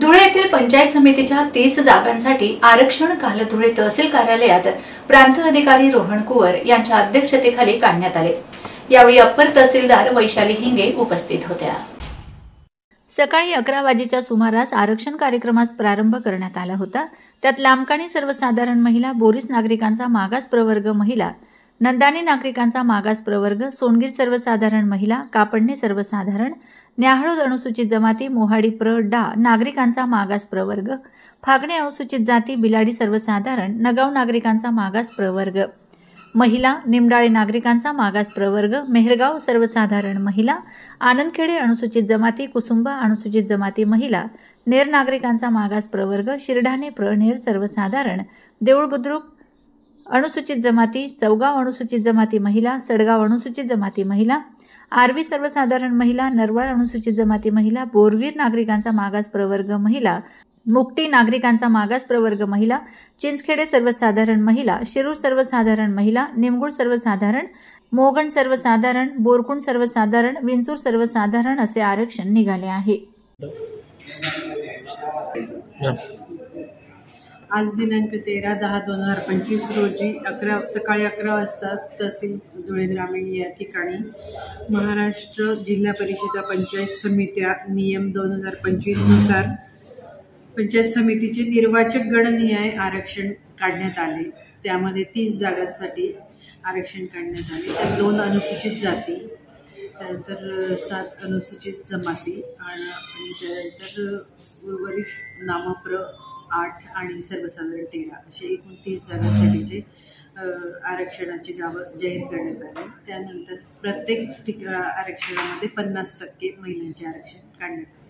धुळे येथील पंचायत समितीच्या 30 जागांसाठी आरक्षण काल धुळे तहसील कार्यालयात प्रांत अधिकारी रोहन कुवर यांच्या अध्यक्षतेखाली काढण्यात आले। यावेळी अप्पर तहसीलदार वैशाली हिंगे उपस्थित होत्या। सकाळी 11 वाजेच्या सुमारास आरक्षण कार्यक्रमास प्रारंभ करण्यात आला होता। त्यात लांबकाणी सर्वसाधारण महिला, बोरीस नागरिकांचा मागास प्रवर्ग महिला, नंदानी नागरिकांचा मागास प्रवर्ग, सोनगीर सर्वसाधारण महिला, कापडणे सर्वसाधारण, न्याहाळोद अनुसूचित जमाती, मोहाडी डा नागरिकांचा मागास प्रवर्ग, फागणे अनुसूचित जाती, बिलाडी सर्वसाधारण, नगाव नागरिकांचा मागास प्रवर्ग महिला, निमडाळे नागरिकांचा मागास प्रवर्ग, मेहरगाव सर्वसाधारण महिला, आनंदखेडे अनुसूचित जमाती, कुसुंबा अनुसूचित जमाती महिला, नेर नागरिकांचा मागास प्रवर्ग, शिरढाणे नेर सर्वसाधारण, देऊळ बुद्रुक अनुसूचित जमाती, चौगाव अनुसूचित जमाती महिला, सडगाव अनुसूचित जमाती महिला, आरवी सर्वसाधारण महिला, नरवाळ अनुसूचित जमाती महिला, बोरवीर नागरिकांचा मागास प्रवर्ग महिला, मुक्टी नागरिकांचा मागास प्रवर्ग महिला, चिंचखेडे सर्वसाधारण महिला, शिरूर सर्वसाधारण महिला, निमगुळ सर्वसाधारण, मोगण सर्वसाधारण, बोरकुंड सर्वसाधारण, विंचूर सर्वसाधारण असे आरक्षण निघाले आहे। आज दिनांक 13/10/2025 रोजी सकाळी 11 वाजता तहसील धुळे ग्रामीण या ठिकाणी महाराष्ट्र जिल्हा परिषदा पंचायत समित्या नियम 2025 नुसार पंचायत समितीचे निर्वाचक गणनिहाय आरक्षण काढण्यात आले। त्यामध्ये 30 जागांसाठी आरक्षण काढण्यात आले। त्यात 2 अनुसूचित जाती, त्यानंतर 7 अनुसूचित जमाती आणि त्यानंतर उर्वरित नामप्र 8 आणि सर्वसाधारण 13 असे एकूण 30 जागांसाठीचे आरक्षणाची गावं जाहीर करण्यात आली। त्यानंतर प्रत्येक आरक्षणामध्ये 50% महिलांचे आरक्षण काढण्यात आले।